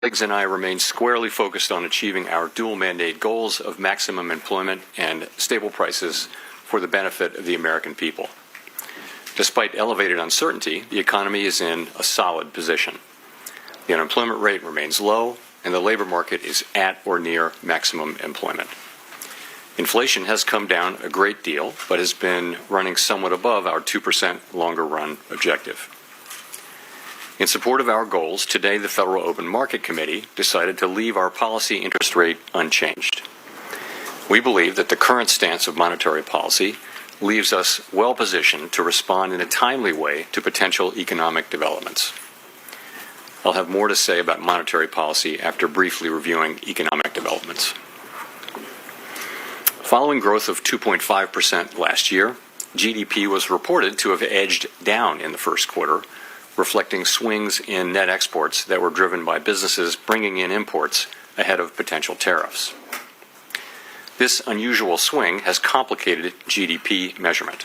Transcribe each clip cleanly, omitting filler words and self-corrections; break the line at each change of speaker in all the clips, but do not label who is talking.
colleagues and I remain squarely focused on achieving our dual mandate goals of maximum employment and stable prices for the benefit of the American people. Despite elevated uncertainty, the economy is in a solid position. The unemployment rate remains low, and the labor market is at or near maximum employment. Inflation has come down a great deal, but has been running somewhat above our 2% longer-run objective. In support of our goals, today the Federal Open Market Committee decided to leave our policy interest rate unchanged. We believe that the current stance of monetary policy leaves us well positioned to respond in a timely way to potential economic developments. I'll have more to say about monetary policy after briefly reviewing economic developments. Following growth of 2.5% last year, GDP was reported to have edged down in the first quarter, reflecting swings in net exports that were driven by businesses bringing in imports ahead of potential tariffs. This unusual swing has complicated GDP measurement.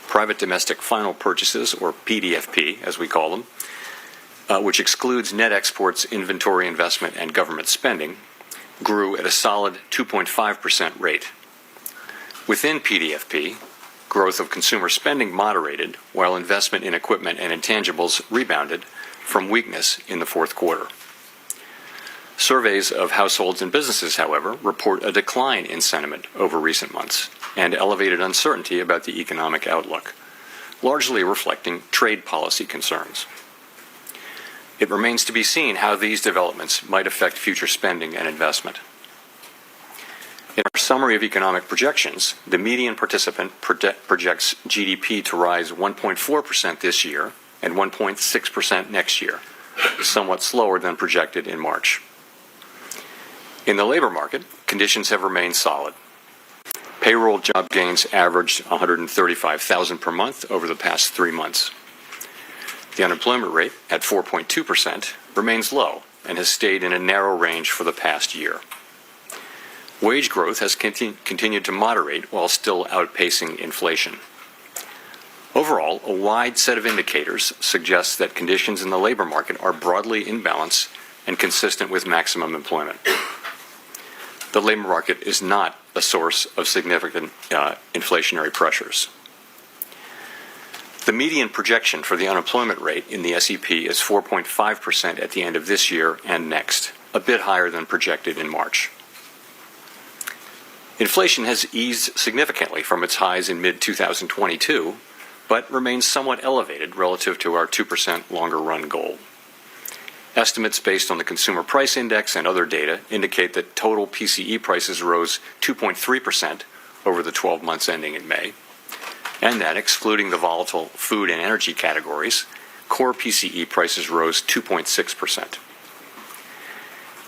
Private domestic final purchases, or PDFP as we call them, which excludes net exports, inventory investment, and government spending, grew at a solid 2.5% rate. Within PDFP, growth of consumer spending moderated, while investment in equipment and intangibles rebounded from weakness in the fourth quarter. Surveys of households and businesses, however, report a decline in sentiment over recent months and elevated uncertainty about the economic outlook, largely reflecting trade policy concerns. It remains to be seen how these developments might affect future spending and investment. In our summary of economic projections, the median participant projects GDP to rise 1.4% this year and 1.6% next year, somewhat slower than projected in March. In the labor market, conditions have remained solid. Payroll job gains averaged 135,000 per month over the past 3 months. The unemployment rate, at 4.2%, remains low and has stayed in a narrow range for the past year. Wage growth has continued to moderate while still outpacing inflation. Overall, a wide set of indicators suggests that conditions in the labor market are broadly in balance and consistent with maximum employment. The labor market is not a source of significant inflationary pressures. The median projection for the unemployment rate in the SEP is 4.5% at the end of this year and next, a bit higher than projected in March. Inflation has eased significantly from its highs in mid-2022, but remains somewhat elevated relative to our 2% longer-run goal. Estimates based on the Consumer Price Index and other data indicate that total PCE prices rose 2.3% over the 12 months ending in May, and that, excluding the volatile food and energy categories, core PCE prices rose 2.6%.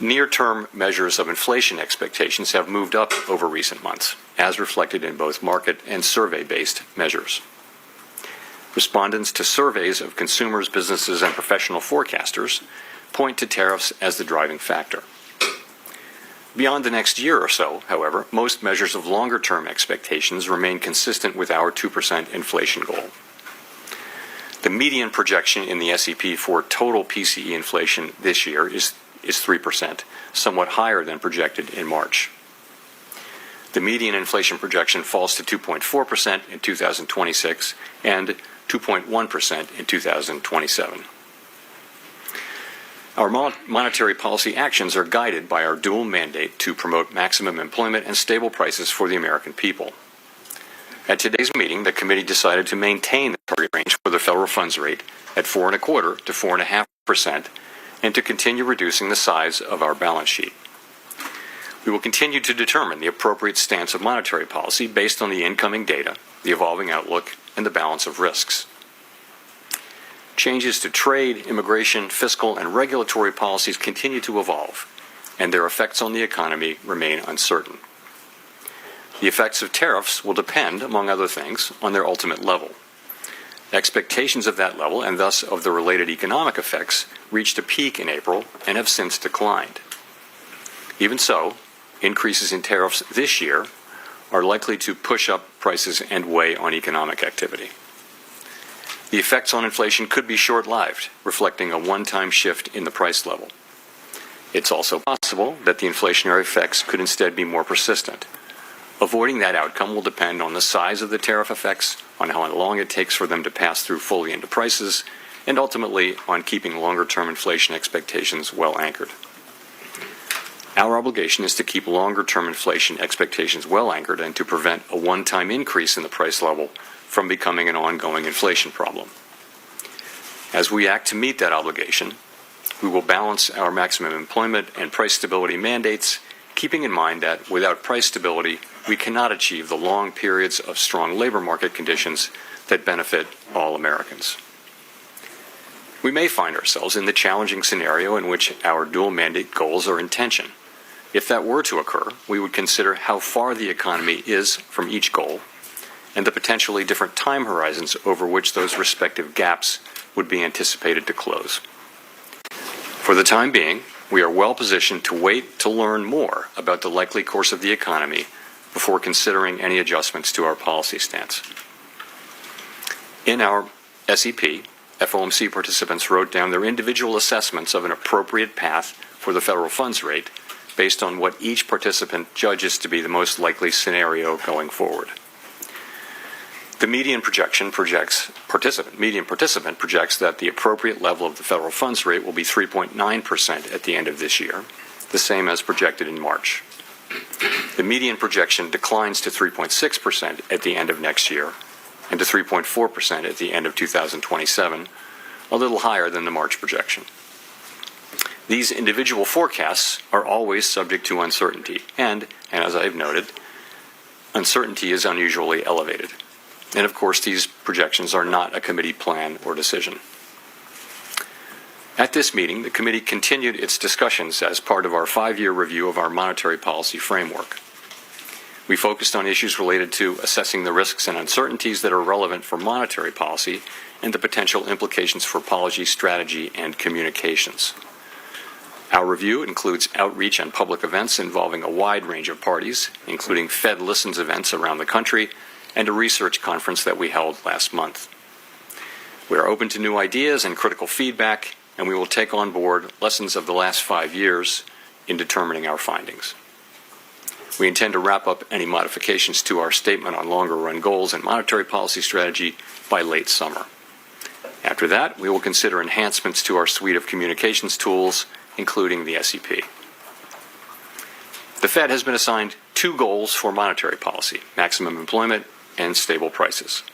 Near-term measures of inflation expectations have moved up over recent months, as reflected in both market and survey-based measures. Respondents to surveys of consumers, businesses, and professional forecasters point to tariffs as the driving factor. Beyond the next year or so, however, most measures of longer-term expectations remain consistent with our 2% inflation goal. The median projection in the SEP for total PCE inflation this year is 3%, somewhat higher than projected in March. The median inflation projection falls to 2.4% in 2026 and 2.1% in 2027. Our monetary policy actions are guided by our dual mandate to promote maximum employment and stable prices for the American people. At today's meeting, the committee decided to maintain the target range for the federal funds rate at 4.25% to 4.5% and to continue reducing the size of our balance sheet. We will continue to determine the appropriate stance of monetary policy based on the incoming data, the evolving outlook, and the balance of risks. Changes to trade, immigration, fiscal, and regulatory policies continue to evolve, and their effects on the economy remain uncertain. The effects of tariffs will depend, among other things, on their ultimate level. Expectations of that level, and thus of the related economic effects, reached a peak in April and have since declined. Even so, increases in tariffs this year are likely to push up prices and weigh on economic activity. The effects on inflation could be short-lived, reflecting a one-time shift in the price level. It's also possible that the inflationary effects could instead be more persistent. Avoiding that outcome will depend on the size of the tariff effects, on how long it takes for them to pass through fully into prices, and ultimately on keeping longer-term inflation expectations well anchored. Our obligation is to keep longer-term inflation expectations well anchored and to prevent a one-time increase in the price level from becoming an ongoing inflation problem. As we act to meet that obligation, we will balance our maximum employment and price stability mandates, keeping in mind that without price stability, we cannot achieve the long periods of strong labor market conditions that benefit all Americans. We may find ourselves in the challenging scenario in which our dual mandate goals are in tension. If that were to occur, we would consider how far the economy is from each goal and the potentially different time horizons over which those respective gaps would be anticipated to close. For the time being, we are well positioned to wait to learn more about the likely course of the economy before considering any adjustments to our policy stance. In our SEP, FOMC participants wrote down their individual assessments of an appropriate path for the federal funds rate based on what each participant judges to be the most likely scenario going forward. The median participant projects that the appropriate level of the federal funds rate will be 3.9% at the end of this year, the same as projected in March. The median projection declines to 3.6% at the end of next year and to 3.4% at the end of 2027, a little higher than the March projection. These individual forecasts are always subject to uncertainty, and as I've noted, uncertainty is unusually elevated. And of course, these projections are not a committee plan or decision. At this meeting, the committee continued its discussions as part of our 5-year review of our monetary policy framework. We focused on issues related to assessing the risks and uncertainties that are relevant for monetary policy and the potential implications for policy strategy and communications. Our review includes outreach and public events involving a wide range of parties, including Fed Listens events around the country and a research conference that we held last month. We are open to new ideas and critical feedback, and we will take on board lessons of the last 5 years in determining our findings. We intend to wrap up any modifications to our statement on longer-run goals and monetary policy strategy by late summer. After that, we will consider enhancements to our suite of communications tools, including the SEP. The Fed has been assigned 2 goals for monetary policy: maximum employment and stable prices.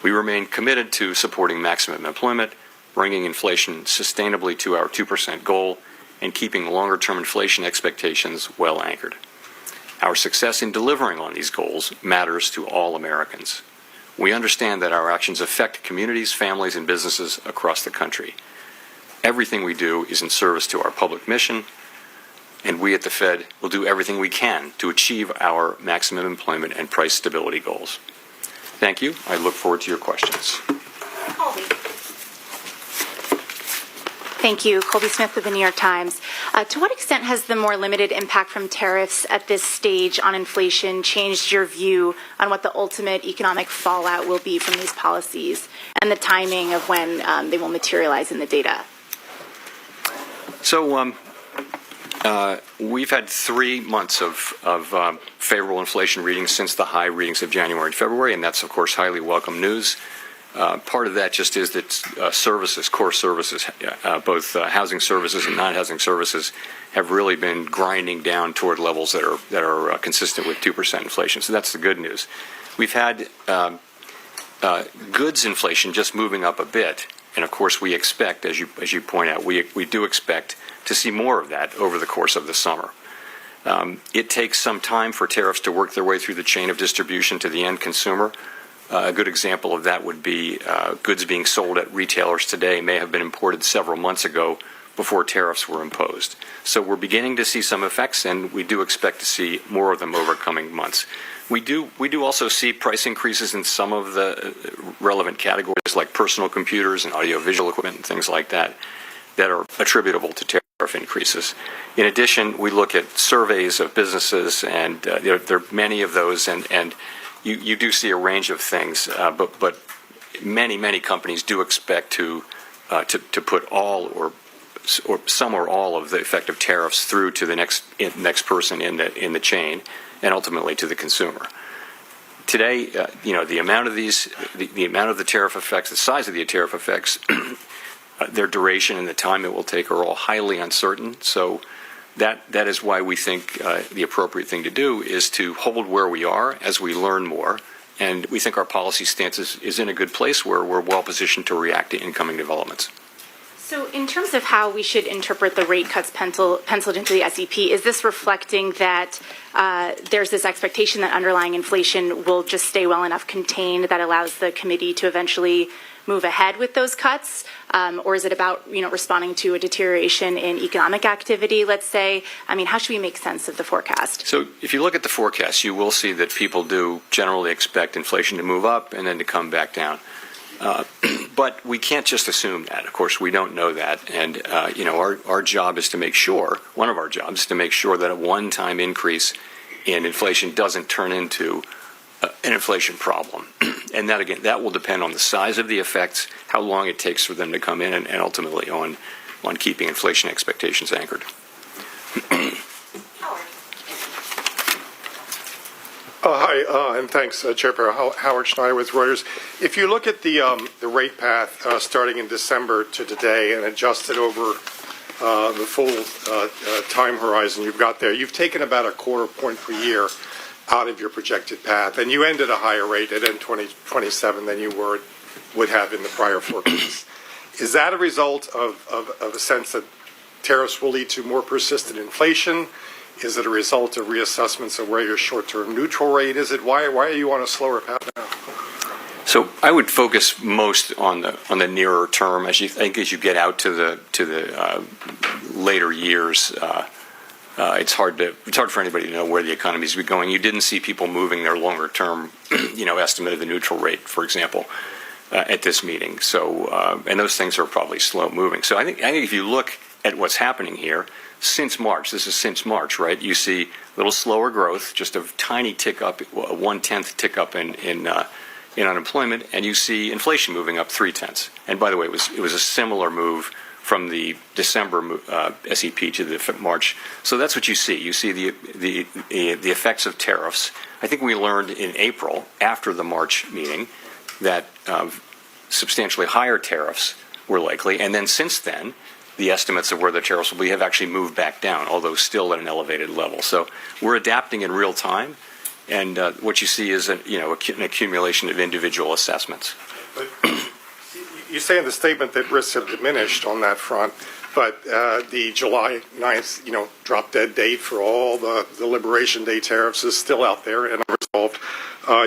We remain committed to supporting maximum employment, bringing inflation sustainably to our 2% goal, and keeping longer-term inflation expectations well anchored. Our success in delivering on these goals matters to all Americans. We understand that our actions affect communities, families, and businesses across the country. Everything we do is in service to our public mission, and we at the Fed will do everything we can to achieve our maximum employment and price stability goals. Thank you. I look forward to your questions.
Colby. Thank you. Colby Smith with the New York Times. To what extent has the more limited impact from tariffs at this stage on inflation changed your view on what the ultimate economic fallout will be from these policies and the timing of when they will materialize in the data?
So we've had 3 months of favorable inflation readings since the high readings of January and February, and that's, of course, highly welcome news. Part of that just is that services, core services, both housing services and non-housing services, have really been grinding down toward levels that are consistent with 2% inflation. So that's the good news. We've had goods inflation just moving up a bit, and of course we expect, as you point out, we do expect to see more of that over the course of the summer. It takes some time for tariffs to work their way through the chain of distribution to the end consumer. A good example of that would be goods being sold at retailers today may have been imported several months ago before tariffs were imposed. So we're beginning to see some effects, and we do expect to see more of them over coming months. We do also see price increases in some of the relevant categories like personal computers and audiovisual equipment and things like that are attributable to tariff increases. In addition, we look at surveys of businesses, and there are many of those, and you do see a range of things, but many companies do expect to put all or or some or all of the effect of tariffs through to the next person in the chain, and ultimately to the consumer. Today, the amount of the amount of the tariff effects, the size of the tariff effects, their duration and the time it will take are all highly uncertain. So that is why we think the appropriate thing to do is to hold where we are as we learn more. And we think our policy stance is in a good place where we're well positioned to react to incoming developments.
So in terms of how we should interpret the rate cuts penciled into the SEP, is this reflecting that there's this expectation that underlying inflation will just stay well enough contained that allows the committee to eventually move ahead with those cuts? Or is it about, responding to a deterioration in economic activity, let's say? I mean, how should we make sense of the forecast?
So if you look at the forecast, you will see that people do generally expect inflation to move up and then to come back down. But we can't just assume that. Of course, we don't know that. And, our job is to make sure, one of our jobs is to make sure that a one-time increase in inflation doesn't turn into an inflation problem. And that, again, that will depend on the size of the effects, how long it takes for them to come in, and ultimately on keeping inflation expectations anchored.
Hi, and thanks, Chairperson Howard Schneider with Reuters. If you look at the rate path starting in December to today and adjust it over the full time horizon you've got there, you've taken about a quarter point per year out of your projected path, and you end at a higher rate at end 2027 than you would have in the prior forecast. Is that a result of a sense that tariffs will lead to more persistent inflation? Is it a result of reassessments of where your short-term neutral rate is? Why are you on a slower path now?
So I would focus most on the nearer term as you get out to the later years. It's hard for anybody to know where the economy is going. You didn't see people moving their longer term, estimate of the neutral rate, for example, at this meeting. So and those things are probably slow moving. So I think if you look at what's happening here. Since March, this is since March, right? You see a little slower growth, just a tiny tick up, 1/10 tick up in unemployment, and you see inflation moving up 0.3. And by the way, it was a similar move from the December SEP to the March. So that's what you see. You see the effects of tariffs. I think we learned in April after the March meeting that substantially higher tariffs were likely, and then since then. The estimates of where the tariffs will be have actually moved back down, although still at an elevated level. So we're adapting in real time, and what you see is an accumulation of individual assessments.
But you say in the statement that risks have diminished on that front, but the July 9th, drop dead date for all the Liberation Day tariffs is still out there and unresolved.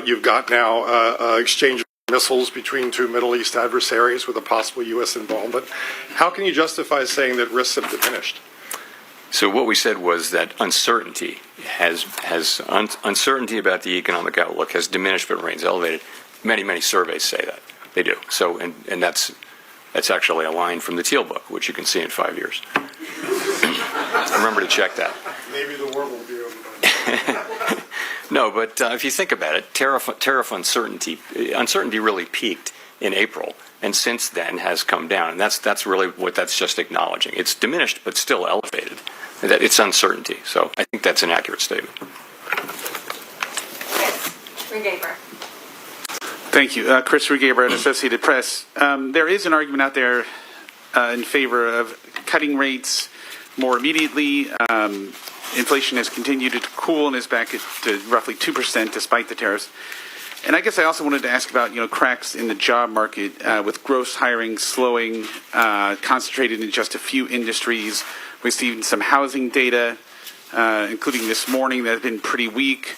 You've got now exchange missiles between two Middle East adversaries with a possible U.S. involvement. How can you justify saying that risks have diminished?
So what we said was that uncertainty uncertainty about the economic outlook has diminished but remains elevated. Many surveys say that. They do. So and that's actually a line from the Teal book, which you can see in 5 years. Remember to check that.
Maybe the world will be over.
No, but if you think about it, tariff uncertainty really peaked in April, and since then has come down, and that's really what that's just acknowledging. It's diminished, but still elevated. That it's uncertainty. So I think that's an accurate statement.
Regaber.
Thank you, Chris Regaber at Associated Press. There is an argument out there in favor of cutting rates more immediately. Inflation has continued to cool and is back to roughly 2% despite the tariffs. And I guess I also wanted to ask about, cracks in the job market with gross hiring slowing, concentrated in just a few industries. We've seen some housing data, including this morning, that have been pretty weak.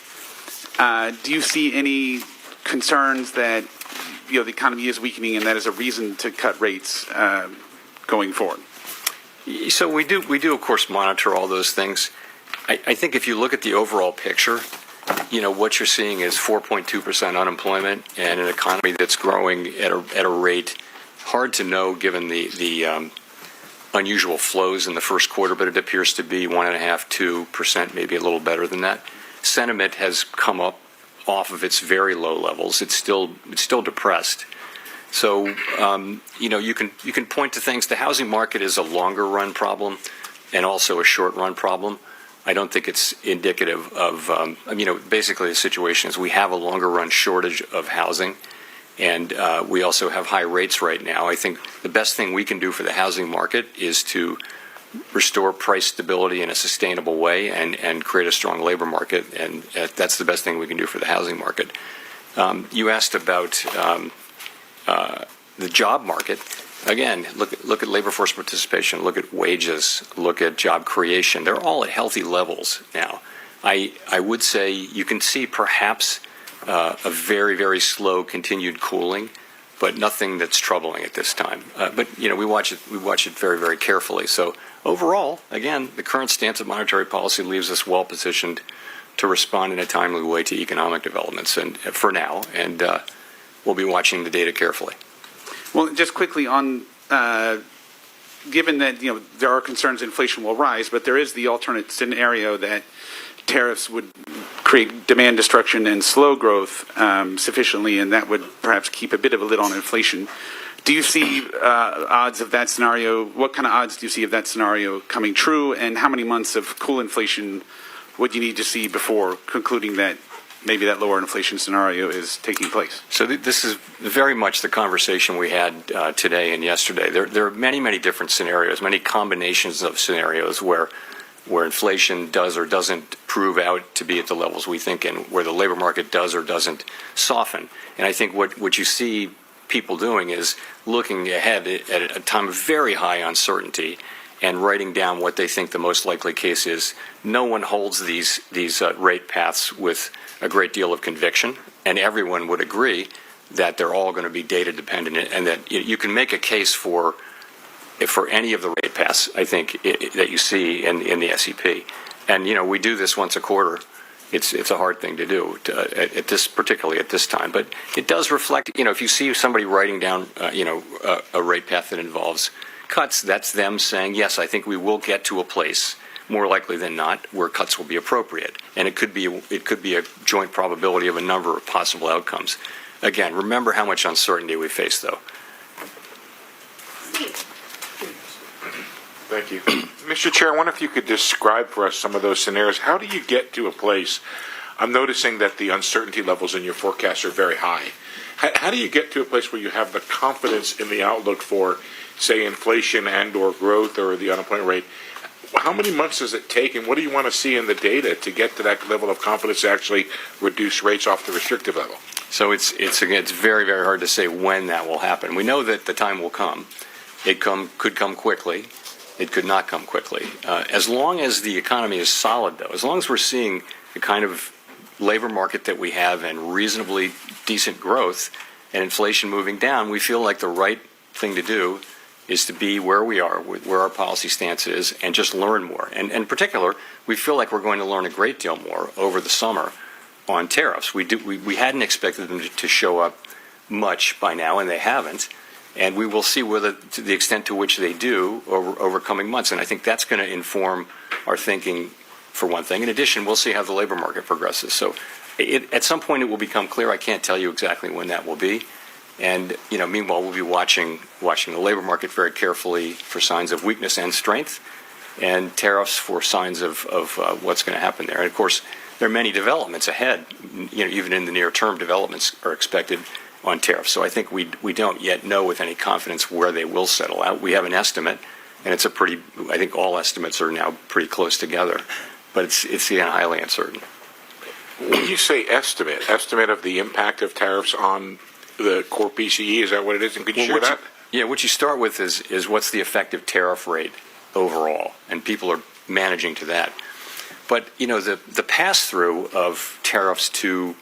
Do you see any concerns that, the economy is weakening and that is a reason to cut rates going forward?
So we do, of course, monitor all those things. I think if you look at the overall picture, what you're seeing is 4.2% unemployment and an economy that's growing at a rate hard to know given the unusual flows in the first quarter, but it appears to be 1.5%, 2%, maybe a little better than that. Sentiment has come up off of its very low levels. It's still depressed. So, you can point to things. The housing market is a longer run problem and also a short run problem. I don't think it's indicative of, basically the situation is we have a longer run shortage of housing, and we also have high rates right now. I think the best thing we can do for the housing market is to restore price stability in a sustainable way and create a strong labor market, and that's the best thing we can do for the housing market. You asked about the job market. Again, look at labor force participation, look at wages, look at job creation. They're all at healthy levels now. I would say you can see perhaps a very, very slow continued cooling, but nothing that's troubling at this time. But we watch it very, very carefully. So overall, again, the current stance of monetary policy leaves us well positioned to respond in a timely way to economic developments, and for now, and we'll be watching the data carefully.
Well, just quickly on, given that there are concerns inflation will rise, but there is the alternate scenario that tariffs would create demand destruction and slow growth sufficiently, and that would perhaps keep a bit of a lid on inflation. Do you see odds of that scenario? What kind of odds do you see of that scenario coming true, and how many months of cool inflation would you need to see before concluding that maybe that lower inflation scenario is taking place?
So this is very much the conversation we had today and yesterday. There are many, many different scenarios, many combinations of scenarios where inflation does or doesn't prove out to be at the levels we think, and where the labor market does or doesn't soften. And I think what you see people doing is looking ahead at a time of very high uncertainty and writing down what they think the most likely case is. No one holds these rate paths with a great deal of conviction, and everyone would agree that they're all going to be data dependent, and that you can make a case for any of the rate paths, I think, that you see in the SEP. And we do this once a quarter. It's a hard thing to do particularly at this time, but it does reflect. If you see somebody writing down a rate path that involves cuts, that's them saying, yes, I think we will get to a place, more likely than not, where cuts will be appropriate. And it could be a joint probability of a number of possible outcomes. Again, remember how much uncertainty we face, though.
Thank you. Mr. Chair, I wonder if you could describe for us some of those scenarios. How do you get to a place? I'm noticing that the uncertainty levels in your forecast are very high. How do you get to a place where you have the confidence in the outlook for, say, inflation and or growth or the unemployment rate? How many months does it take, and what do you want to see in the data to get to that level of confidence to actually reduce rates off the restrictive level?
So it's very, very hard to say when that will happen. We know that the time will come. It could come quickly. It could not come quickly. As long as the economy is solid, though, as long as we're seeing the kind of labor market that we have and reasonably decent growth and inflation moving down, we feel like the right thing to do is to be where we are, where our policy stance is, and just learn more. And in particular, we feel like we're going to learn a great deal more over the summer on tariffs. We hadn't expected them to show up much by now, and they haven't. And we will see whether, to the extent to which they do over coming months. And I think that's going to inform our thinking, for one thing. In addition, we'll see how the labor market progresses. So at some point it will become clear. I can't tell you exactly when that will be. And meanwhile, we'll be watching the labor market very carefully for signs of weakness and strength, and tariffs for signs of what's going to happen there. And of course, there are many developments ahead. Even in the near term, developments are expected on tariffs. So I think we don't yet know with any confidence where they will settle out. We have an estimate, and it's I think all estimates are now pretty close together, but it's highly uncertain.
When you say estimate of the impact of tariffs on the core PCE, is that what it is? And could you share that?
What you start with is what's the effective tariff rate overall, and people are managing to that. But the pass-through of tariffs to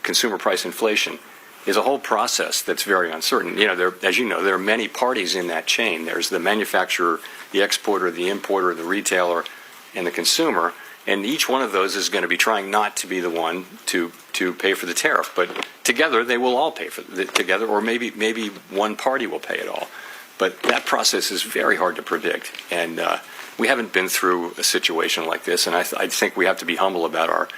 consumer price inflation is a whole process that's very uncertain. As you know, there are many parties in that chain. There's the manufacturer, the exporter, the importer, the retailer, and the consumer. And each one of those is going to be trying not to be the one to pay for the tariff. But together, they will all pay for it together, or maybe one party will pay it all. But that process is very hard to predict. And we haven't been through a situation like this. And I think we have to be humble about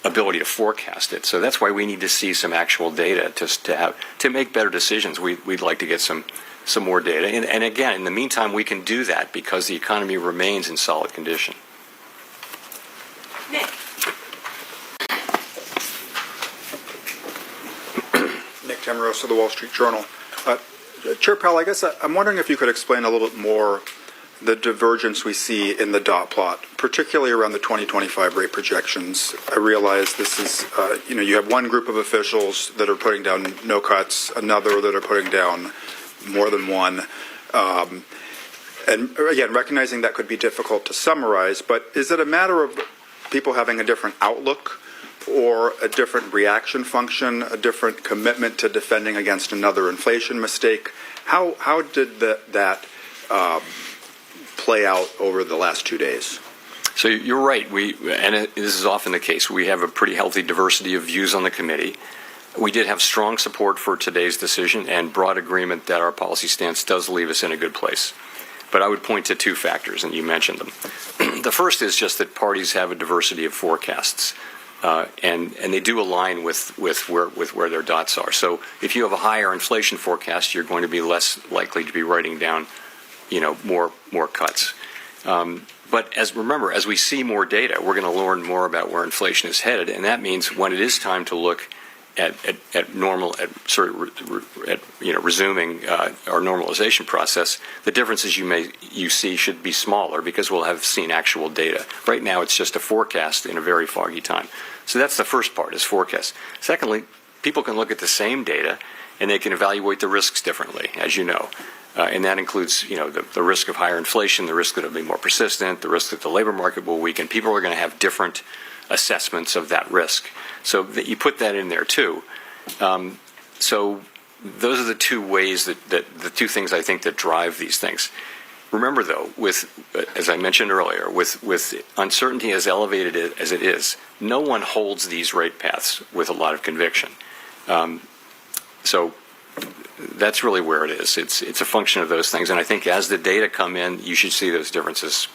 ability to forecast it. So that's why we need to see some actual data to make better decisions. We'd like to get some more data. And again, in the meantime, we can do that because the economy remains in solid condition.
Nick.
Nick Tamarosa, The Wall Street Journal. Chair Powell, I guess I'm wondering if you could explain a little bit more the divergence we see in the dot plot, particularly around the 2025 rate projections. I realize this is, you have one group of officials that are putting down no cuts, another that are putting down more than one. And again, recognizing that could be difficult to summarize, but is it a matter of people having a different outlook or a different reaction function, a different commitment to defending against another inflation mistake? How did that play out over the last 2 days?
So you're right. This is often the case. We have a pretty healthy diversity of views on the committee. We did have strong support for today's decision and broad agreement that our policy stance does leave us in a good place. But I would point to two factors, and you mentioned them. The first is just that parties have a diversity of forecasts, and they do align with where their dots are. So if you have a higher inflation forecast, you're going to be less likely to be writing down, more cuts. But remember, as we see more data, we're going to learn more about where inflation is headed, and that means when it is time to look at resuming our normalization process, the differences you see should be smaller because we'll have seen actual data. Right now, it's just a forecast in a very foggy time. So that's the first part, is forecast. Secondly, people can look at the same data and they can evaluate the risks differently, as you know. And that includes, the risk of higher inflation, the risk that it'll be more persistent, the risk that the labor market will weaken. People are going to have different assessments of that risk. So that you put that in there too. So those are the two ways that the two things I think that drive these things. Remember though, as I mentioned earlier, with uncertainty as elevated as it is, no one holds these rate paths with a lot of conviction. So that's really where it is. It's a function of those things, and I think as the data come in, you should see those differences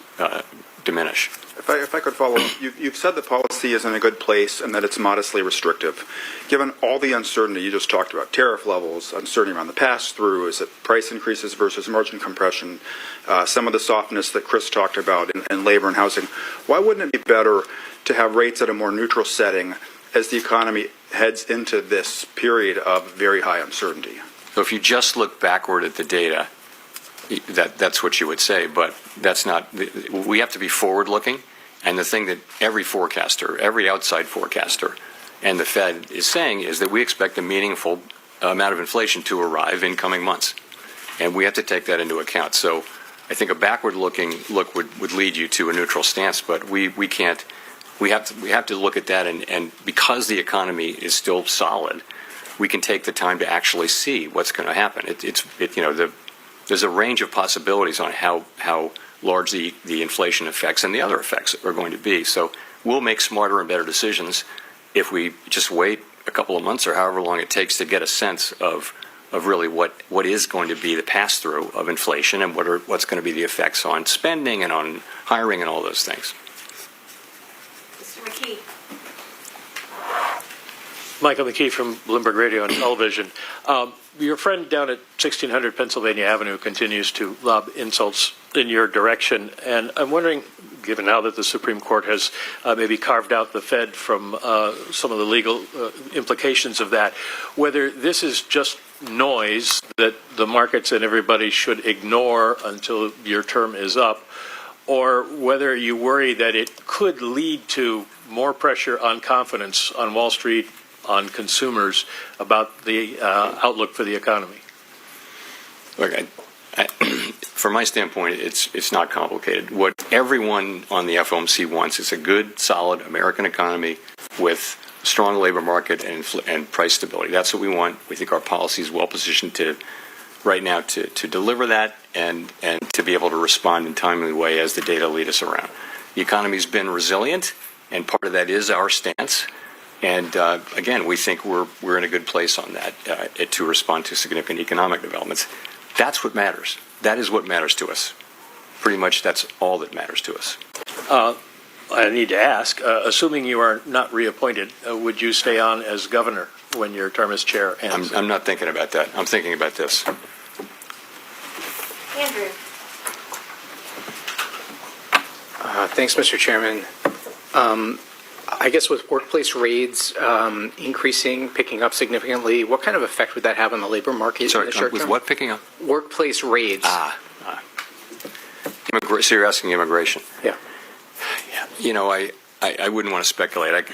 diminish.
If I could follow up, you've said the policy is in a good place and that it's modestly restrictive. Given all the uncertainty you just talked about, tariff levels, uncertainty around the pass-through, is it price increases versus margin compression, some of the softness that Chris talked about in labor and housing, why wouldn't it be better to have rates at a more neutral setting as the economy heads into this period of very high uncertainty?
So if you just look backward at the data, that's what you would say, but that's not. We have to be forward-looking, and the thing that every forecaster, every outside forecaster, and the Fed is saying is that we expect a meaningful amount of inflation to arrive in coming months, and we have to take that into account. So I think a backward-looking look would lead you to a neutral stance, but we can't. We have to look at that, and because the economy is still solid, we can take the time to actually see what's going to happen. There's a range of possibilities on how large the inflation effects and the other effects are going to be. So we'll make smarter and better decisions if we just wait a couple of months or however long it takes to get a sense of really what is going to be the pass-through of inflation and what's going to be the effects on spending and on hiring and all those things.
Mr. McKee.
Michael McKee from Bloomberg Radio and Television. Your friend down at 1600 Pennsylvania Avenue continues to lob insults in your direction, and I'm wondering, given now that the Supreme Court has maybe carved out the Fed from some of the legal implications of that, whether this is just noise that the markets and everybody should ignore until your term is up, or whether you worry that it could lead to more pressure on confidence on Wall Street, on consumers, about the outlook for the economy.
Look, from my standpoint, it's not complicated. What everyone on the FOMC wants is a good, solid American economy with a strong labor market and price stability. That's what we want. We think our policy is well positioned right now to deliver that and to be able to respond in a timely way as the data lead us around. The economy's been resilient, and part of that is our stance. And again, we think we're in a good place on that to respond to significant economic developments. That's what matters. That is what matters to us. Pretty much that's all that matters to us.
I need to ask, assuming you are not reappointed, would you stay on as governor when your term as chair ends?
I'm not thinking about that. I'm thinking about this.
Andrew.
Thanks, Mr. Chairman. I guess with workplace raids increasing, picking up significantly, what kind of effect would that have on the labor market
Sorry,
in the short
with
term?
what picking up?
Workplace raids.
So you're asking immigration.
Yeah.
You know, I wouldn't want to speculate.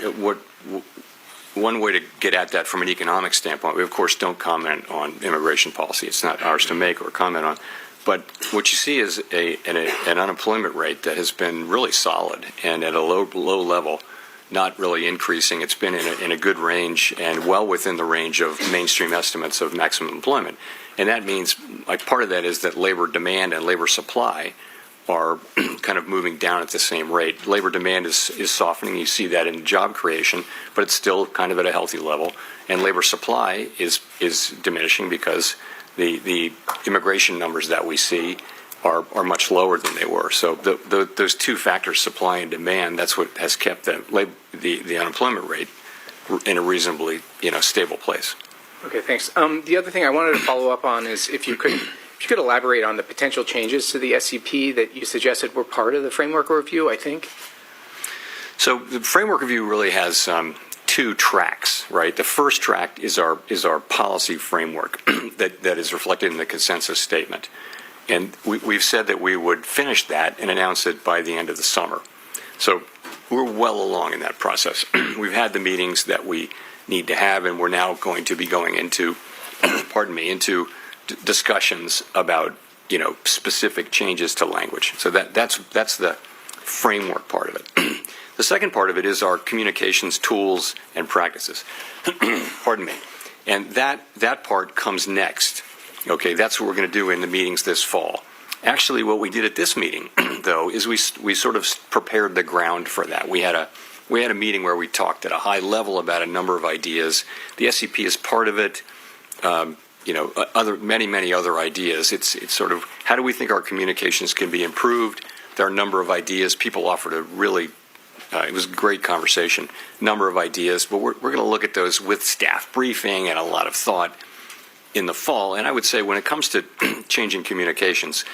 One way to get at that from an economic standpoint, we of course don't comment on immigration policy. It's not ours to make or comment on. But what you see is an unemployment rate that has been really solid and at a low level, not really increasing. It's been in a good range and well within the range of mainstream estimates of maximum employment. And that means, like, part of that is that labor demand and labor supply are kind of moving down at the same rate. Labor demand is softening. You see that in job creation, but it's still kind of at a healthy level. And labor supply is diminishing because the immigration numbers that we see are much lower than they were. So those two factors, supply and demand, that's what has kept the unemployment rate in a reasonably stable place.
Okay, thanks. The other thing I wanted to follow up on is if you could elaborate on the potential changes to the SEP that you suggested were part of the framework review, I think.
So the framework review really has two tracks, right? The first track is our policy framework that is reflected in the consensus statement. And we've said that we would finish that and announce it by the end of the summer. So we're well along in that process. We've had the meetings that we need to have, and we're now going to be going into, into discussions about, specific changes to language. So that's the framework part of it. The second part of it is our communications tools and practices. And that part comes next. Okay, that's what we're going to do in the meetings this fall. Actually, what we did at this meeting, though, is we sort of prepared the ground for that. We had a meeting where we talked at a high level about a number of ideas. The SEP is part of it. Many other ideas. It's sort of, how do we think our communications can be improved? There are a number of ideas. People offered a really, it was a great conversation, number of ideas, but we're going to look at those with staff briefing and a lot of thought in the fall. And I would say when it comes to changing communications,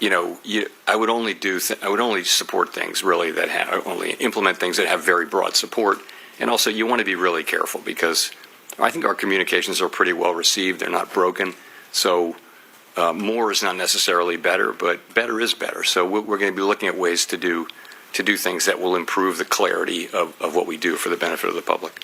I would only support things really that only implement things that have very broad support. And also you want to be really careful because I think our communications are pretty well received. They're not broken. So more is not necessarily better, but better is better. So we're going to be looking at ways to do things that will improve the clarity of what we do for the benefit of the public.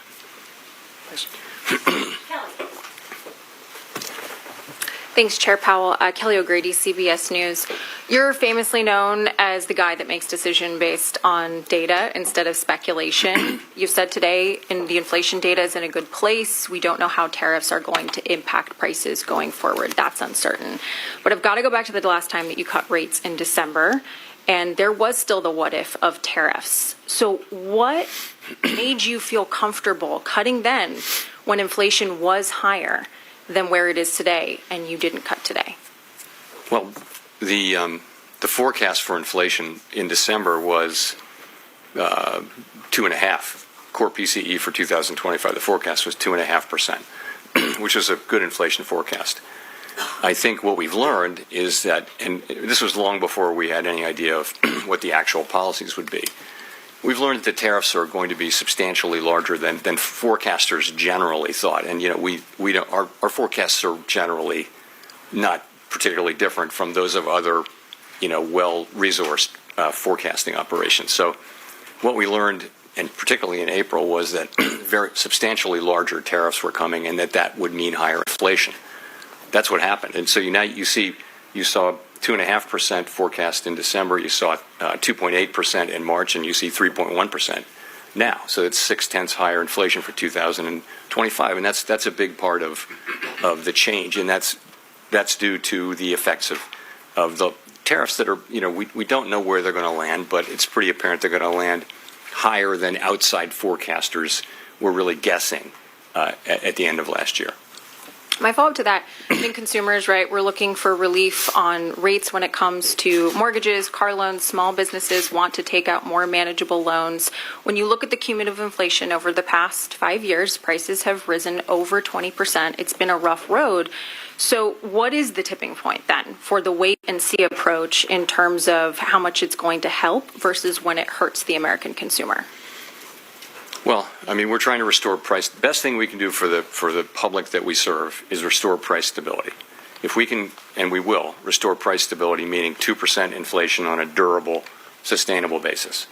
Thanks, Chair Powell. Kelly O'Grady, CBS News. You're famously known as the guy that makes decision based on data instead of speculation. You've said today the inflation data is in a good place. We don't know how tariffs are going to impact prices going forward. That's uncertain. But I've got to go back to the last time that you cut rates in December, and there was still the what if of tariffs. So what made you feel comfortable cutting then when inflation was higher than where it is today, and you didn't cut today?
Well, the forecast for inflation in December was 2.5%. Core PCE for 2025, the forecast was 2.5%, which is a good inflation forecast. I think what we've learned is that, and this was long before we had any idea of what the actual policies would be, we've learned that the tariffs are going to be substantially larger than forecasters generally thought. And, we don't, our forecasts are generally not particularly different from those of other, well-resourced forecasting operations. So what we learned, and particularly in April, was that very substantially larger tariffs were coming and that would mean higher inflation. That's what happened. And so you saw 2.5% forecast in December, you saw 2.8% in March, and you see 3.1% now. So it's 0.6 higher inflation for 2025, and that's a big part of the change, and that's due to the effects of the tariffs that are, we don't know where they're going to land, but it's pretty apparent they're going to land higher than outside forecasters were really guessing at the end of last year.
My follow-up to that, I think consumers, right, we're looking for relief on rates when it comes to mortgages, car loans. Small businesses want to take out more manageable loans. When you look at the cumulative inflation over the past 5 years, prices have risen over 20%. It's been a rough road. So what is the tipping point then for the wait and see approach in terms of how much it's going to help versus when it hurts the American consumer?
Well, I mean, we're trying to restore price. The best thing we can do for the public that we serve is restore price stability. If we can, and we will, restore price stability, meaning 2% inflation on a durable, sustainable basis,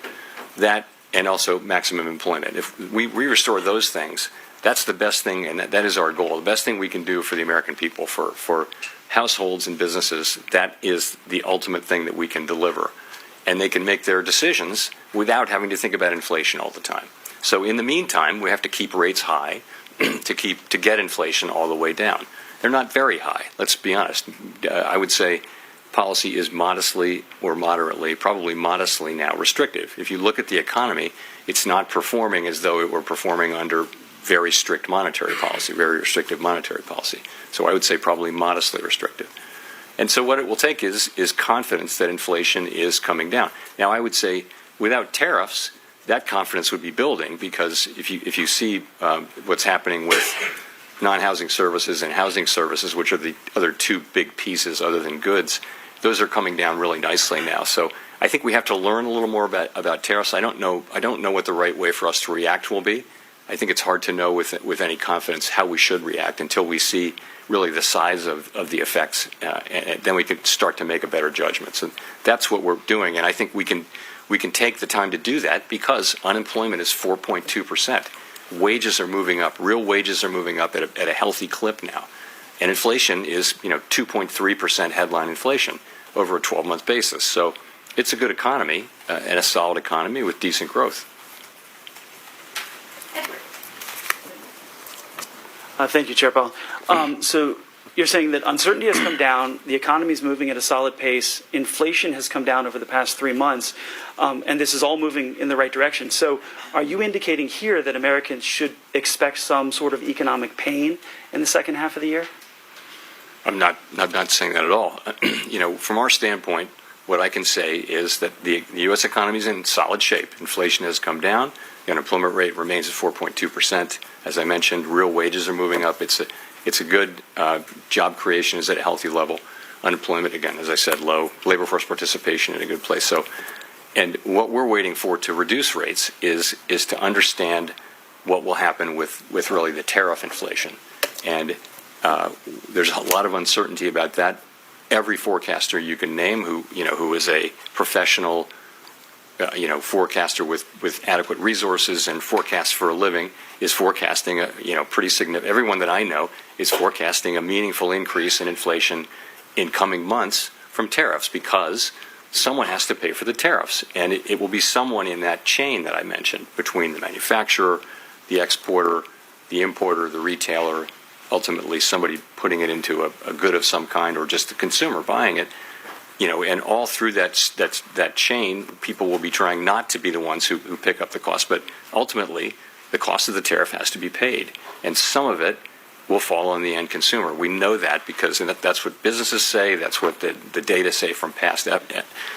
that, and also maximum employment. If we restore those things, that's the best thing, and that is our goal. The best thing we can do for the American people, for households and businesses, that is the ultimate thing that we can deliver. And they can make their decisions without having to think about inflation all the time. So in the meantime, we have to keep rates high to get inflation all the way down. They're not very high, let's be honest. I would say policy is modestly or moderately, probably modestly now restrictive. If you look at the economy, it's not performing as though it were performing under very strict monetary policy, very restrictive monetary policy. So I would say probably modestly restrictive. And so what it will take is confidence that inflation is coming down. Now, I would say without tariffs, that confidence would be building, because if you see what's happening with non-housing services and housing services, which are the other two big pieces other than goods, those are coming down really nicely now. So I think we have to learn a little more about tariffs. I don't know what the right way for us to react will be. I think it's hard to know with any confidence how we should react until we see really the size of the effects, and then we can start to make a better judgment. So that's what we're doing, and I think we can take the time to do that because unemployment is 4.2%. Wages are moving up. Real wages are moving up at a healthy clip now. And inflation is, 2.3% headline inflation over a 12-month basis. So it's a good economy and a solid economy with decent growth.
Thank you, Chair Powell. So you're saying that uncertainty has come down, the economy is moving at a solid pace, inflation has come down over the past 3 months, and this is all moving in the right direction. So are you indicating here that Americans should expect some sort of economic pain in the second half of the year?
I'm not saying that at all. From our standpoint, what I can say is that the U.S. economy is in solid shape. Inflation has come down. The unemployment rate remains at 4.2%. As I mentioned, real wages are moving up. It's a good job creation is at a healthy level. Unemployment, again, as I said, low. Labor force participation in a good place. So, and what we're waiting for to reduce rates is to understand what will happen with really the tariff inflation. And there's a lot of uncertainty about that. Every forecaster you can name who is a professional forecaster with adequate resources and forecasts for a living is forecasting pretty significant. Everyone that I know is forecasting a meaningful increase in inflation in coming months from tariffs because someone has to pay for the tariffs, and it will be someone in that chain that I mentioned between the manufacturer, the exporter, the importer, the retailer, ultimately somebody putting it into a good of some kind, or just the consumer buying it. And all through that chain, people will be trying not to be the ones who pick up the cost, but ultimately the cost of the tariff has to be paid, and some of it will fall on the end consumer. We know that because that's what businesses say, that's what the data say from past.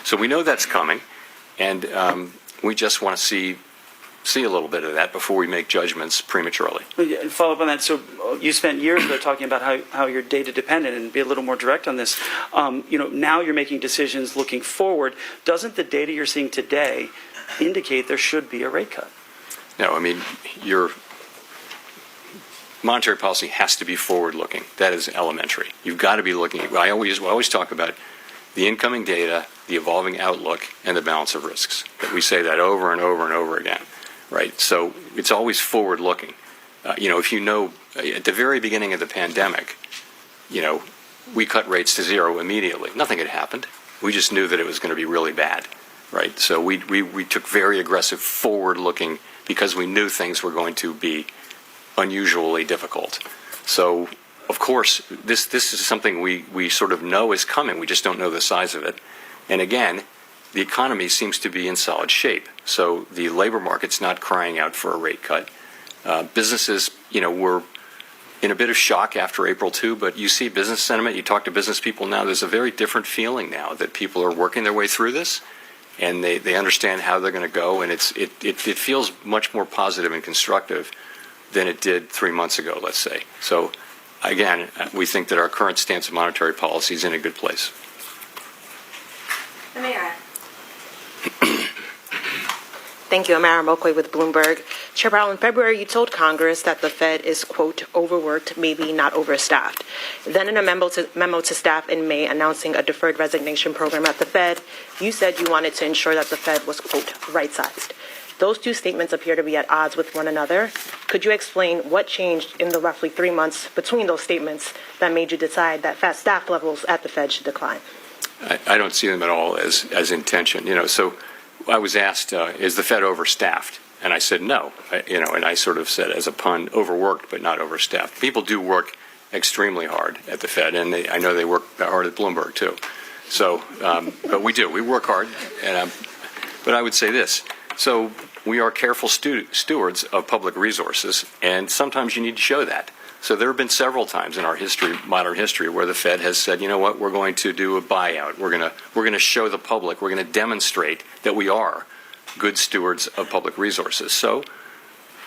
So we know that's coming, and we just want to see a little bit of that before we make judgments prematurely.
Follow up on that. So you spent years ago talking about how you're data dependent, and be a little more direct on this. Now you're making decisions looking forward. Doesn't the data you're seeing today indicate there should be a rate cut?
No, I mean, your monetary policy has to be forward-looking. That is elementary. You've got to be looking. I always talk about the incoming data, the evolving outlook, and the balance of risks. We say that over and over and over again. Right, so it's always forward-looking. If at the very beginning of the pandemic, we cut rates to zero immediately. Nothing had happened. We just knew that it was going to be really bad, right? So we took very aggressive forward-looking because we knew things were going to be unusually difficult. So, of course, this is something we sort of know is coming. We just don't know the size of it. And again, the economy seems to be in solid shape. So the labor market's not crying out for a rate cut. Businesses, we're in a bit of shock after April 2, but you see business sentiment, you talk to business people now, there's a very different feeling now that people are working their way through this, and they understand how they're going to go, and it feels much more positive and constructive than it did 3 months ago, let's say. So, again, we think that our current stance of monetary policy is in a good place.
Amara. Thank you. Amara Mokwe with Bloomberg. Chair Powell, in February, you told Congress that the Fed is, quote, overworked, maybe not overstaffed. Then in a memo to staff in May announcing a deferred resignation program at the Fed, you said you wanted to ensure that the Fed was, quote, right-sized. Those two statements appear to be at odds with one another. Could you explain what changed in the roughly 3 months between those statements that made you decide that staff levels at the Fed should decline?
I don't see them at all as intention. So I was asked, is the Fed overstaffed? And I said no. And I sort of said as a pun, overworked but not overstaffed. People do work extremely hard at the Fed, and I know they work hard at Bloomberg too. So, but we do. We work hard. But I would say this. So we are careful stewards of public resources, and sometimes you need to show that. So there have been several times in our modern history, where the Fed has said, you know what, we're going to do a buyout. We're going to show the public. We're going to demonstrate that we are good stewards of public resources. So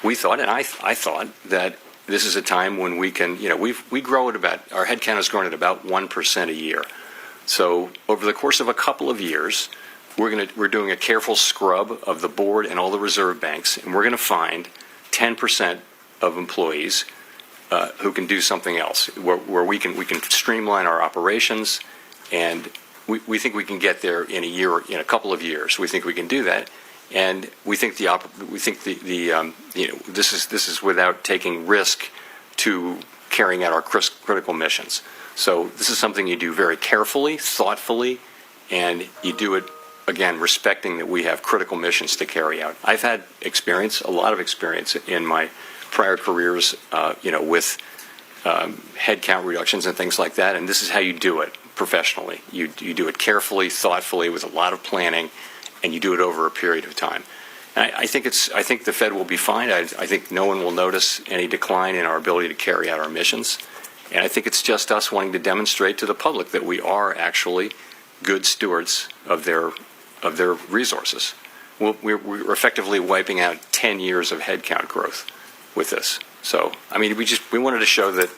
we thought, and I thought, that this is a time when we can, we grow at about, our headcount has grown at about 1% a year. So over the course of a couple of years, we're doing a careful scrub of the board and all the reserve banks, and we're going to find 10% of employees who can do something else, where we can streamline our operations, and we think we can get there in a couple of years. We think we can do that, and we think this is without taking risk to carrying out our critical missions. So this is something you do very carefully, thoughtfully, and you do it again respecting that we have critical missions to carry out. I've had a lot of experience in my prior careers, with headcount reductions and things like that, and this is how you do it professionally. You do it carefully, thoughtfully, with a lot of planning, and you do it over a period of time. And I think the Fed will be fine. I think no one will notice any decline in our ability to carry out our missions, and I think it's just us wanting to demonstrate to the public that we are actually good stewards of their resources. We're effectively wiping out 10 years of headcount growth with this. So, we wanted to show that,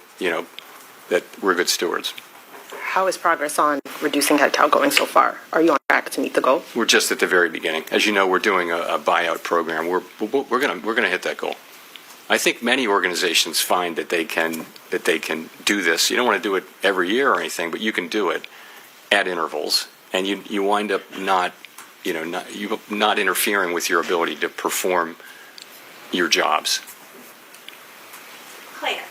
that we're good stewards.
How is progress on reducing headcount going so far? Are you on track to meet the goal?
We're just at the very beginning. As you know, we're doing a buyout program. We're going to hit that goal. I think many organizations find that they can do this. You don't want to do it every year or anything, but you can do it at intervals, and you wind up not interfering with your ability to perform your jobs.
Claire.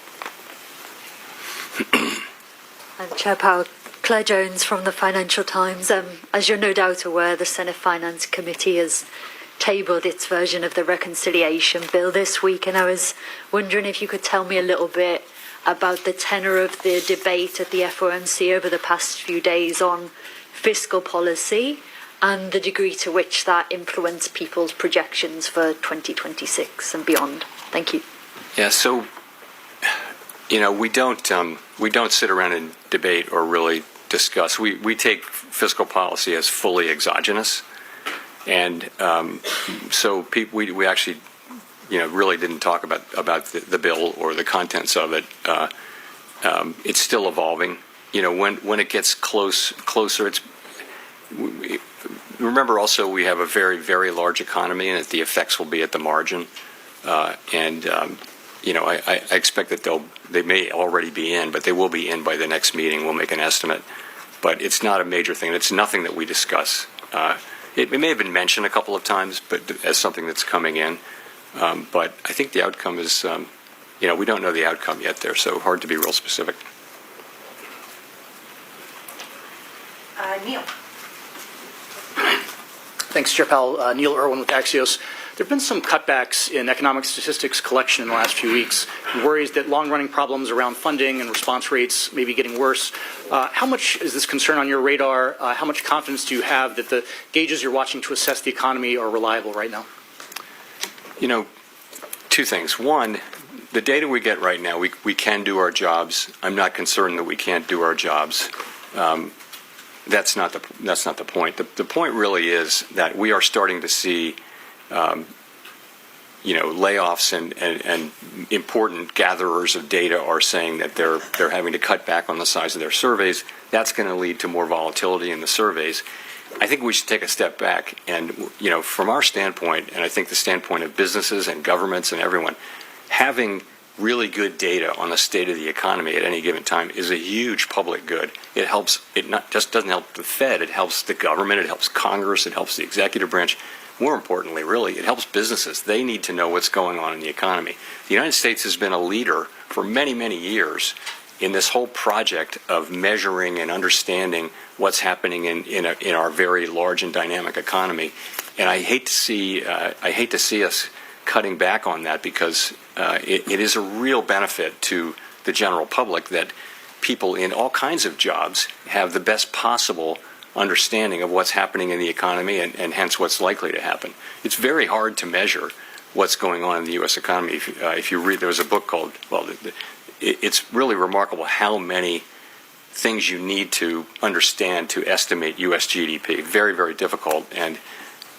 Chair Powell, Claire Jones from the Financial Times. As you're no doubt aware, the Senate Finance Committee has tabled its version of the reconciliation bill this week, and I was wondering if you could tell me a little bit about the tenor of the debate at the FOMC over the past few days on fiscal policy and the degree to which that influenced people's projections for 2026 and beyond. Thank you.
Yeah, so we don't sit around and debate or really discuss. We take fiscal policy as fully exogenous, and so we actually really didn't talk about the bill or the contents of it. It's still evolving. When it gets closer, remember also we have a very, very large economy, and that the effects will be at the margin. I expect that they may already be in, but they will be in by the next meeting. We'll make an estimate, but it's not a major thing. It's nothing that we discuss. It may have been mentioned a couple of times, but as something that's coming in. But I think the outcome is, we don't know the outcome yet there, so hard to be real specific.
Neil.
Thanks, Chair Powell. Neil Irwin with Axios. There have been some cutbacks in economic statistics collection in the last few weeks, worries that long-running problems around funding and response rates may be getting worse. How much is this concern on your radar? How much confidence do you have that the gauges you're watching to assess the economy are reliable right now?
Two things. One, the data we get right now, we can do our jobs. I'm not concerned that we can't do our jobs. That's not the point. The point really is that we are starting to see, layoffs and important gatherers of data are saying that they're having to cut back on the size of their surveys. That's going to lead to more volatility in the surveys. I think we should take a step back and, from our standpoint, and I think the standpoint of businesses and governments and everyone, having really good data on the state of the economy at any given time is a huge public good. It helps, it not just doesn't help the Fed, it helps the government, it helps Congress, it helps the executive branch. More importantly, really, it helps businesses. They need to know what's going on in the economy. The United States has been a leader for many, many years in this whole project of measuring and understanding what's happening in our very large and dynamic economy. And I hate to see us cutting back on that, because it is a real benefit to the general public that people in all kinds of jobs have the best possible understanding of what's happening in the economy and hence what's likely to happen. It's very hard to measure what's going on in the U.S. economy. If you read, there was a book called, it's really remarkable how many things you need to understand to estimate U.S. GDP. Very, very difficult, and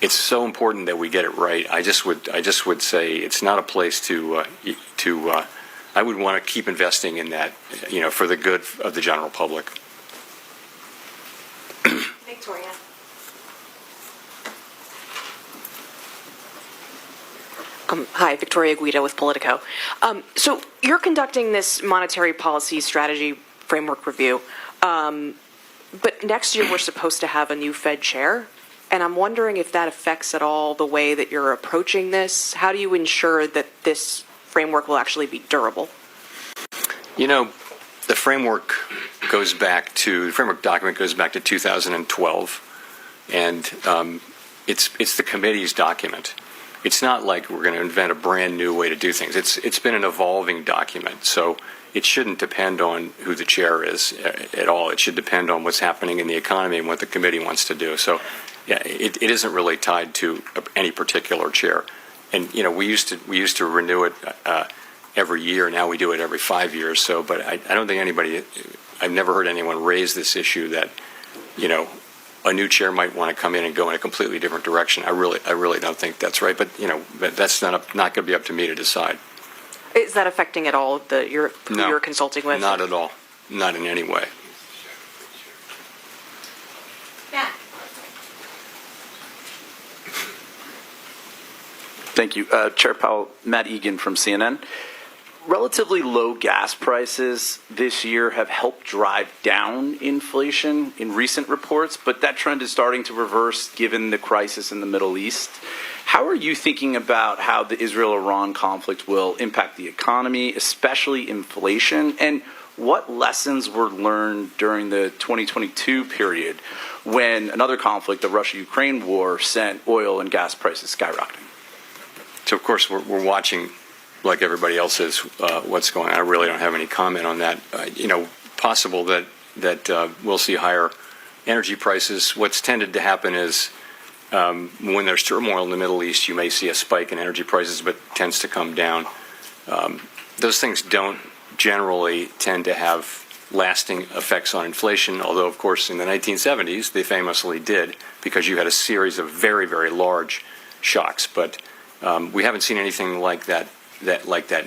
it's so important that we get it right. I just would say it's not a place to I would want to keep investing in that, for the good of the general public.
Victoria.
Hi, Victoria Guida with Politico. So you're conducting this monetary policy strategy framework review, but next year we're supposed to have a new Fed chair, and I'm wondering if that affects at all the way that you're approaching this. How do you ensure that this framework will actually be durable?
The framework document goes back to 2012, and it's the committee's document. It's not like we're going to invent a brand new way to do things. It's been an evolving document, so it shouldn't depend on who the chair is at all. It should depend on what's happening in the economy and what the committee wants to do. So, yeah, it isn't really tied to any particular chair. And we used to renew it every year. Now we do it every 5 years. So, but I don't think I've never heard anyone raise this issue that a new chair might want to come in and go in a completely different direction. I really don't think that's right. But that's not going to be up to me to decide.
Is that affecting at all who you're consulting with?
Not at all. Not in any way.
Matt.
Thank you. Chair Powell, Matt Egan from CNN. Relatively low gas prices this year have helped drive down inflation in recent reports, but that trend is starting to reverse given the crisis in the Middle East. How are you thinking about how the Israel-Iran conflict will impact the economy, especially inflation, and what lessons were learned during the 2022 period when another conflict, the Russia-Ukraine war, sent oil and gas prices skyrocketing?
So, of course, we're watching, like everybody else is, what's going on. I really don't have any comment on that. Possible that we'll see higher energy prices. What's tended to happen is when there's turmoil in the Middle East, you may see a spike in energy prices, but tends to come down. Those things don't generally tend to have lasting effects on inflation, although, of course, in the 1970s, they famously did, because you had a series of very, very large shocks. But we haven't seen anything like that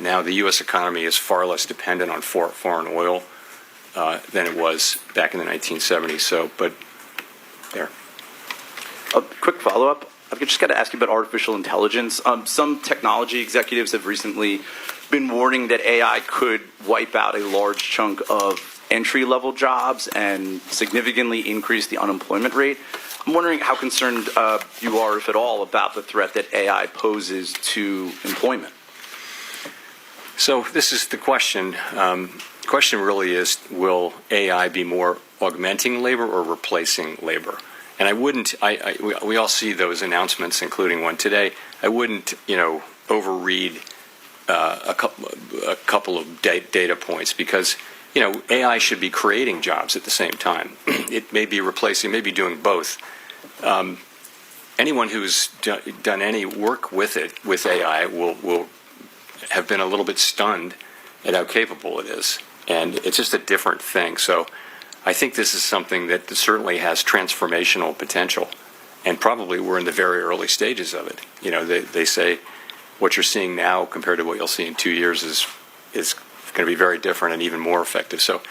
now. The U.S. economy is far less dependent on foreign oil than it was back in the 1970s. So, but there.
A quick follow-up. I've just got to ask you about artificial intelligence. Some technology executives have recently been warning that AI could wipe out a large chunk of entry-level jobs and significantly increase the unemployment rate. I'm wondering how concerned you are, if at all, about the threat that AI poses to employment.
So this is the question. The question really is, will AI be more augmenting labor or replacing labor? And I wouldn't. We all see those announcements, including one today. I wouldn't, overread a couple of data points, because AI should be creating jobs at the same time. It may be replacing, maybe doing both. Anyone who's done any work with AI will have have been a little bit stunned at how capable it is. And it's just a different thing. So I think this is something that certainly has transformational potential. And probably we're in the very early stages of it. You know, they say what you're seeing now compared to what you'll see in 2 years is going to be very different and even more effective. So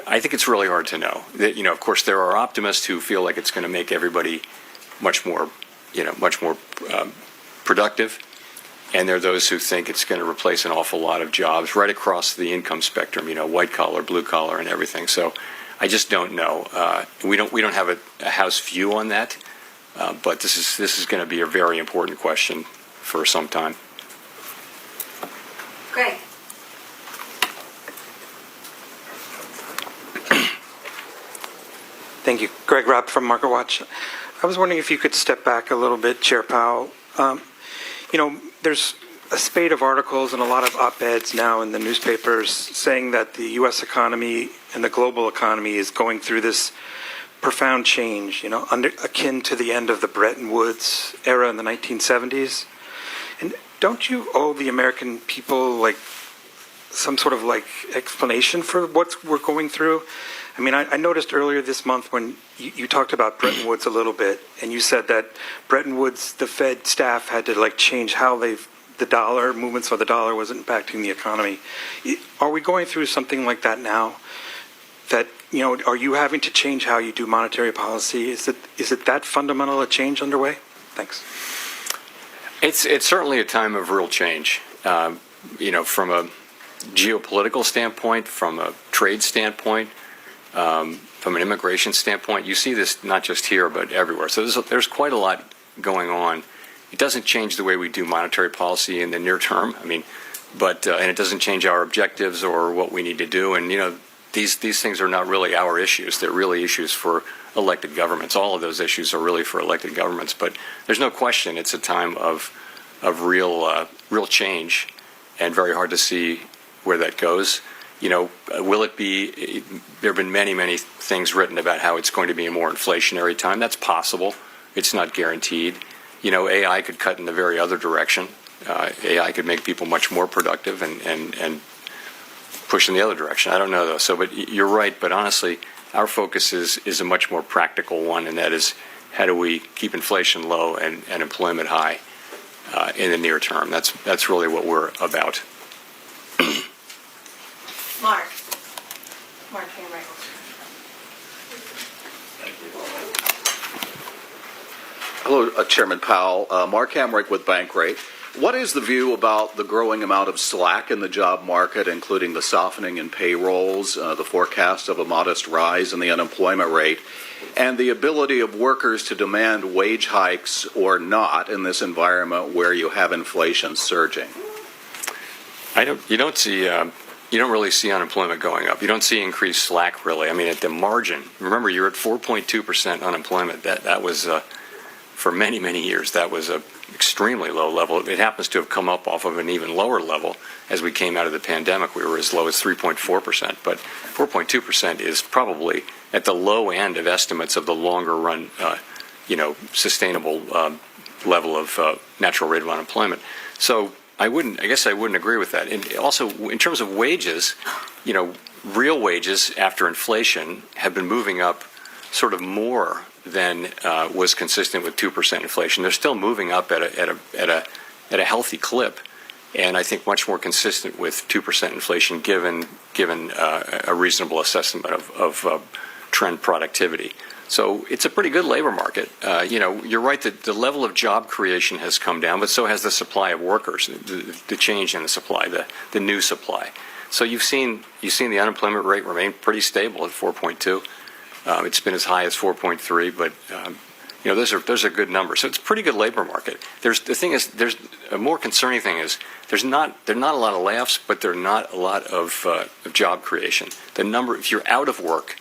I think it's really hard to know. That, you know, of course, there are optimists who feel like it's going to make everybody much more productive. And there are those who think it's going to replace an awful lot of jobs right across the income spectrum, you know, white collar, blue collar, and everything. So I just don't know. We don't have a house view on that, but this is going to be a very important question for some time.
Greg.
Thank you. Greg Rapp from MarketWatch. I was wondering if you could step back a little bit, Chair Powell. You know, there's a spate of articles and a lot of op-eds now in the newspapers saying that the U.S. economy and the global economy is going through this profound change, you know, akin to the end of the Bretton Woods era in the 1970s. And don't you owe the American people, like, some sort of, like, explanation for what we're going through? I mean, I noticed earlier this month when you talked about Bretton Woods a little bit, and you said that Bretton Woods, the Fed staff had to, like, change how the dollar, movements of the dollar was impacting the economy. Are we going through something like that now? That, you know, are you having to change how you do monetary policy? Is it that fundamental a change underway? Thanks.
It's certainly a time of real change. You know, from a geopolitical standpoint, from a trade standpoint, from an immigration standpoint, you see this not just here but everywhere. So there's quite a lot going on. It doesn't change the way we do monetary policy in the near term. I mean, but and it doesn't change our objectives or what we need to do. And you know, these things are not really our issues. They're really issues for elected governments. All of those issues are really for elected governments. But there's no question it's a time of real change, and very hard to see where that goes. You know, will it be? There have been many things written about how it's going to be a more inflationary time. That's possible. It's not guaranteed. You know, AI could cut in the very other direction. AI could make people much more productive and push in the other direction. I don't know, though. So, but you're right. But honestly, our focus is a much more practical one, and that is how do we keep inflation low and employment high in the near term. That's really what we're about.
Mark Hamrick.
Hello, Chairman Powell. Mark Hamrick with Bankrate. What is the view about the growing amount of slack in the job market, including the softening in payrolls, the forecast of a modest rise in the unemployment rate, and the ability of workers to demand wage hikes or not in this environment where you have inflation surging?
You don't really see unemployment going up. You don't see increased slack, really. I mean, at the margin. Remember, you're at 4.2% unemployment. That was, for many years, that was a extremely low level. It happens to have come up off of an even lower level as we came out of the pandemic. We were as low as 3.4%, but 4.2% is probably at the low end of estimates of the longer run, sustainable level of natural rate of unemployment. So I guess I wouldn't agree with that. And also, in terms of wages, you know, real wages after inflation have been moving up sort of more than was consistent with 2% inflation. They're still moving up at a healthy clip, and I think much more consistent with 2% inflation given a reasonable assessment of trend productivity. So it's a pretty good labor market. You're right that the level of job creation has come down, but so has the supply of workers, the change in the supply, the new supply. So you've seen the unemployment rate remain pretty stable at 4.2. It's been as high as 4.3, but those are good numbers. So it's a pretty good labor market. There's a more concerning thing is there are not a lot of layoffs, but there are not a lot of job creation. The number, if you're out of work,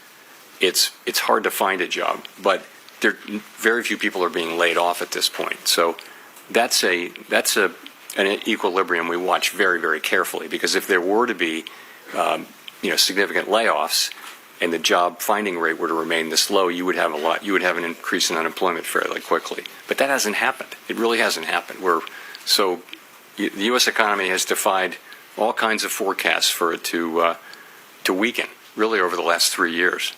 it's hard to find a job, but very few people are being laid off at this point. So that's an equilibrium we watch very, very carefully, because if there were to be significant layoffs and the job finding rate were to remain this low, you would have an increase in unemployment fairly quickly. But that hasn't happened. It really hasn't happened. the U.S. economy has defied all kinds of forecasts for it to weaken, really over the last 3 years.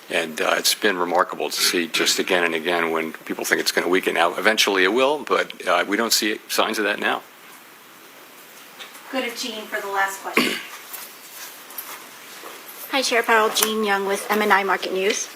And it's been remarkable to see just again and again when people think it's going to weaken. Now, eventually it will, but we don't see signs of that now.
Go to Jean for the last question. Hi, Chair Powell. Jean Young with MNI Market News.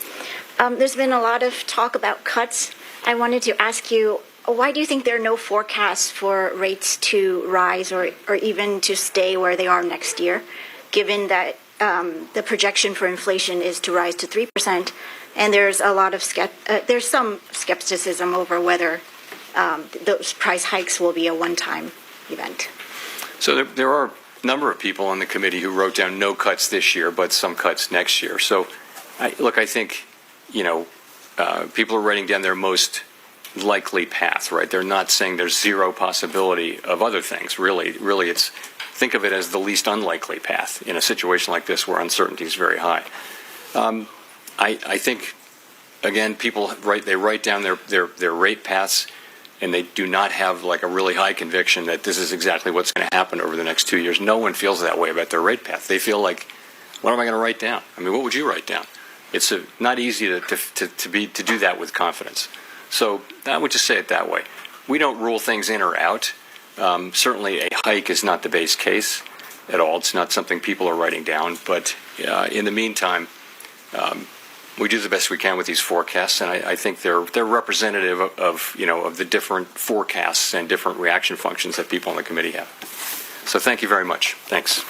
There's been a lot of talk about cuts. I wanted to ask you, why do you think there are no forecasts for rates to rise or even to stay where they are next year, given that the projection for inflation is to rise to 3%, and there's a lot of there's some skepticism over whether those price hikes will be a one-time event?
So there are a number of people on the committee who wrote down no cuts this year, but some cuts next year. So, I think, people are writing down their most likely path, right? They're not saying there's zero possibility of other things. Really, it's think of it as the least unlikely path in a situation like this where uncertainty is very high. I think, again, people write down their rate paths, and they do not have like a really high conviction that this is exactly what's going to happen over the next 2 years. No one feels that way about their rate path. They feel like, what am I going to write down? I mean, what would you write down? It's not easy to do that with confidence. So I would just say it that way. We don't rule things in or out. Certainly a hike is not the base case at all. It's not something people are writing down. But in the meantime, we do the best we can with these forecasts, and I think they're representative of the different forecasts and different reaction functions that people on the committee have. So thank you very much. Thanks.